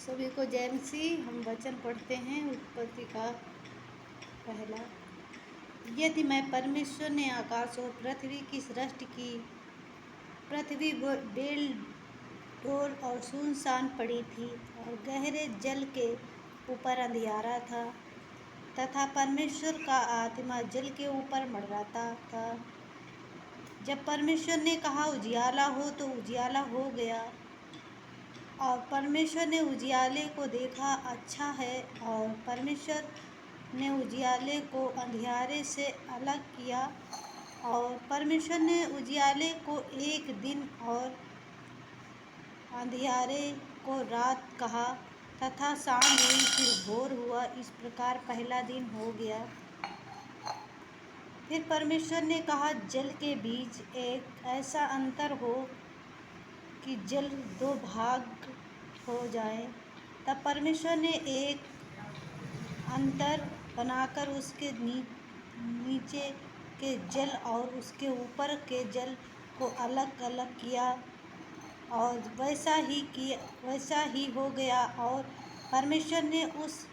सभी को जय मसीह। हम वचन पढ़ते हैं उत्पत्ति का पहला। यदि मैं परमेश्वर ने आकाश और पृथ्वी की सृष्टि की, पृथ्वी बेल डोल और सुनसान पड़ी थी और गहरे जल के ऊपर अंधियारा था तथा परमेश्वर का आत्मा जल के ऊपर मंडराता था। जब परमेश्वर ने कहा उजियाला हो, तो उजियाला हो गया। और परमेश्वर ने उजियाले को देखा अच्छा है, और परमेश्वर ने उजियाले को अंधियारे से अलग किया। और परमेश्वर ने उजियाले को एक दिन और अंधियारे को रात कहा तथा सांझ हुई फिर भोर हुआ। इस प्रकार पहला दिन हो गया। फिर परमेश्वर ने कहा जल के बीच एक ऐसा अंतर हो कि जल दो भाग हो जाए। तब परमेश्वर ने एक अंतर बनाकर उसके नीचे के जल और उसके ऊपर के जल को अलग अलग किया, और वैसा ही हो गया। और परमेश्वर ने उस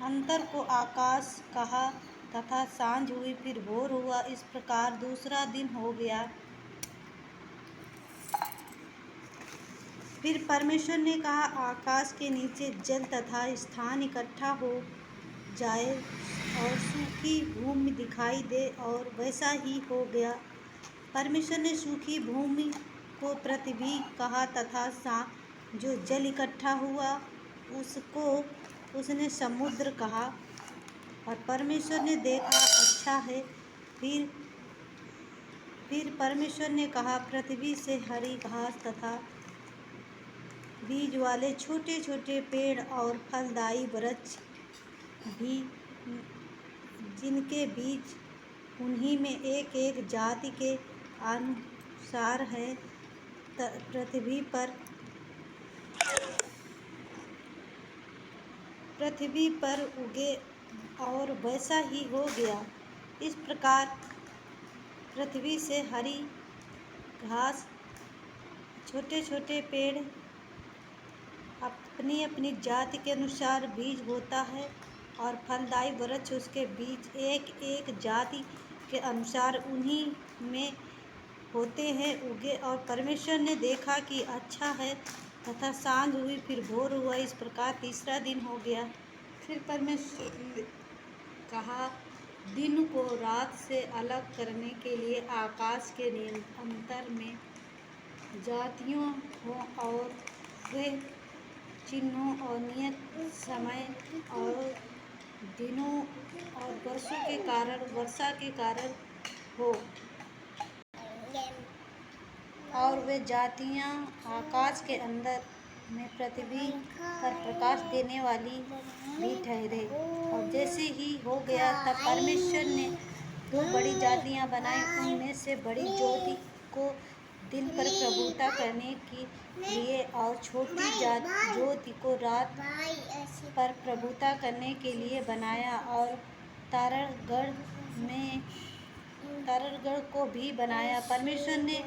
अंतर को आकाश कहा तथा सांझ हुई फिर भोर हुआ। इस प्रकार दूसरा दिन हो गया। फिर परमेश्वर ने कहा आकाश के नीचे जल तथा स्थान इकट्ठा हो जाए और सूखी भूमि दिखाई दे, और वैसा ही हो गया। परमेश्वर ने सूखी भूमि को पृथ्वी कहा तथा जो जल इकट्ठा हुआ उसको उसने समुद्र कहा। और परमेश्वर ने देखा अच्छा है। फिर परमेश्वर ने कहा पृथ्वी से हरी घास तथा बीज वाले छोटे छोटे पेड़ और फलदायी वृक्ष भी, जिनके बीज उन्हीं में एक एक जाति के अनुसार है, पृथ्वी पर उगे। और वैसा ही हो गया। इस प्रकार पृथ्वी से हरी घास, छोटे छोटे पेड़ अपनी अपनी जाति के अनुसार बीज होता है, और फलदायी वृक्ष उसके बीज एक एक जाति के अनुसार उन्हीं में होते हैं उगे। और परमेश्वर ने देखा कि अच्छा है तथा सांझ हुई फिर भोर हुआ। इस प्रकार तीसरा दिन हो गया। फिर परमेश्वर ने कहा दिन को रात से अलग करने के लिए आकाश के अंतर में जातियाँ हों, और वे चिन्हों और नियत समय और दिनों और वर्षा के कारण हो। और वे जातियाँ आकाश के अंदर में पृथ्वी पर प्रकाश देने वाली भी ठहरे। और जैसे ही हो गया, तब परमेश्वर ने दो बड़ी जातियाँ बनाई। उनमें से बड़ी ज्योति को दिन पर प्रभुता करने के लिए, और छोटी ज्योति को रात पर प्रभुता करने के लिए बनाया। और तारगण को भी बनाया। परमेश्वर ने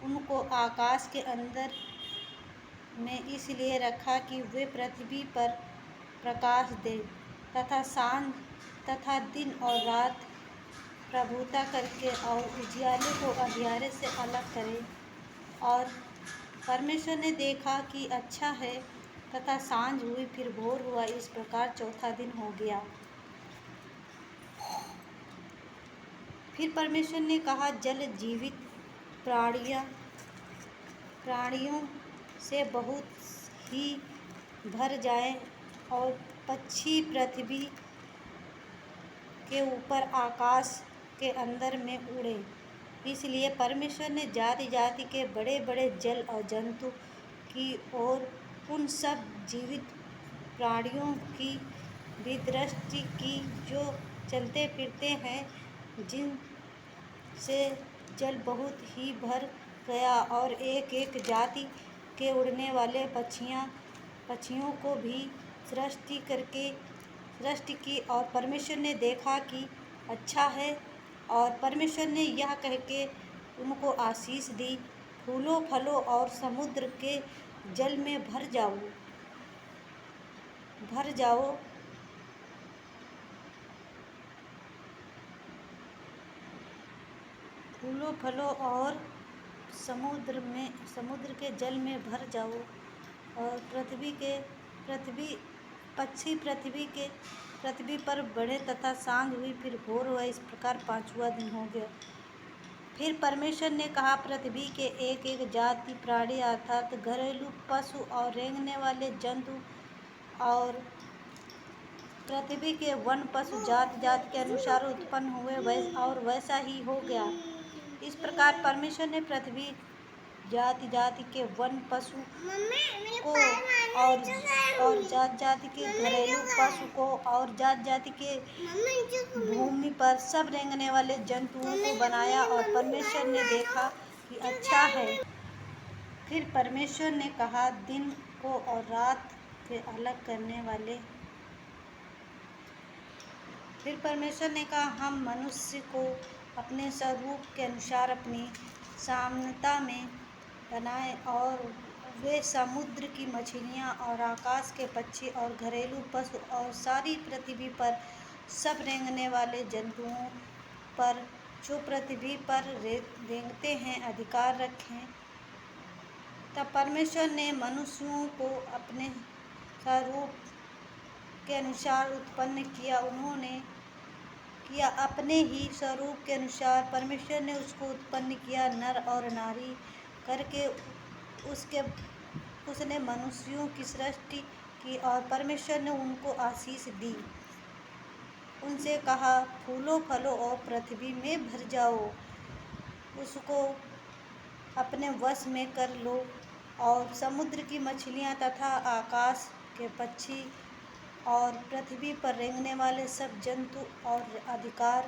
उनको आकाश के अंदर में इसलिए रखा कि वे पृथ्वी पर प्रकाश दे तथा सांझ तथा दिन और रात प्रभुता करके, और उजियाले को अंधियारे से अलग करे। और परमेश्वर ने देखा कि अच्छा है तथा सांझ हुई फिर भोर हुआ। इस प्रकार चौथा दिन हो गया। फिर परमेश्वर ने कहा जल जीवित प्राणियों से बहुत ही भर जाए, और पक्षी पृथ्वी के ऊपर आकाश के अंदर में उड़े। इसलिए परमेश्वर ने जाति जाति के बड़े बड़े जल और जंतु की और उन सब जीवित प्राणियों की भी दृष्टि की जो चलते फिरते हैं, जिनसे जल बहुत ही भर गया। और एक एक जाति के उड़ने वाले पक्षियों को भी सृष्टि की। और परमेश्वर ने देखा कि अच्छा है। और परमेश्वर ने यह कह के उनको आशीष दी, फूलो फलो और समुद्र के जल में भर जाओ। भर जाओ। फूलों फलों और समुद्र के जल में भर जाओ। और पक्षी पृथ्वी पर बढ़े तथा सांझ हुई, फिर भोर हुआ। इस प्रकार 5वां दिन हो गया। फिर परमेश्वर ने कहा, पृथ्वी के एक एक जाति प्राणी अर्थात घरेलू पशु और रेंगने वाले जंतु और पृथ्वी के वन पशु जाति जाति के अनुसार उत्पन्न हुए, और वैसा ही हो गया। इस प्रकार परमेश्वर ने पृथ्वी जाति जाति के वन पशु को और जाति जाति के घरेलू पशु को और जाति जाति के भूमि पर सब रेंगने वाले जंतुओं को बनाया, और परमेश्वर ने देखा कि अच्छा है। फिर परमेश्वर ने कहा, दिन को और रात से अलग करने वाले। फिर परमेश्वर ने कहा, हम मनुष्य को अपने स्वरूप के अनुसार अपनी समानता में बनाएं, और वे समुद्र की मछलियाँ और आकाश के पक्षी और घरेलू पशु और सारी पृथ्वी पर सब रेंगने वाले जंतुओं पर जो पृथ्वी पर रेंगते हैं अधिकार रखें। तब परमेश्वर ने मनुष्यों को अपने स्वरूप के अनुसार उत्पन्न किया। उन्होंने किया अपने ही स्वरूप के अनुसार परमेश्वर ने उसको उत्पन्न किया, नर और नारी करके उसने मनुष्यों की सृष्टि की, और परमेश्वर ने उनको आशीष दी। उनसे कहा, फूलों फलों और पृथ्वी में भर जाओ, उसको अपने वश में कर लो, और समुद्र की मछलियाँ तथा आकाश के पक्षी और पृथ्वी पर रेंगने वाले सब जंतु और अधिकार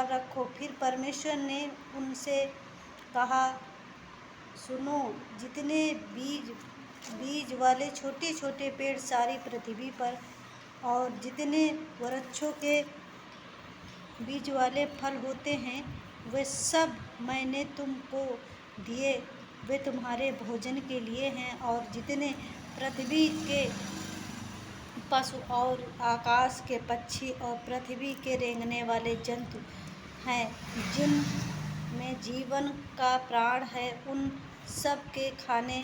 रखो। फिर परमेश्वर ने उनसे कहा, सुनो, जितने बीज वाले छोटे छोटे पेड़ सारी पृथ्वी पर और जितने वृक्षों के बीज वाले फल होते हैं, वे सब मैंने तुमको दिए, वे तुम्हारे भोजन के लिए हैं। और जितने पृथ्वी के पशु और आकाश के पक्षी और पृथ्वी के रेंगने वाले जंतु हैं, जिन में जीवन का प्राण है, उन सब के खाने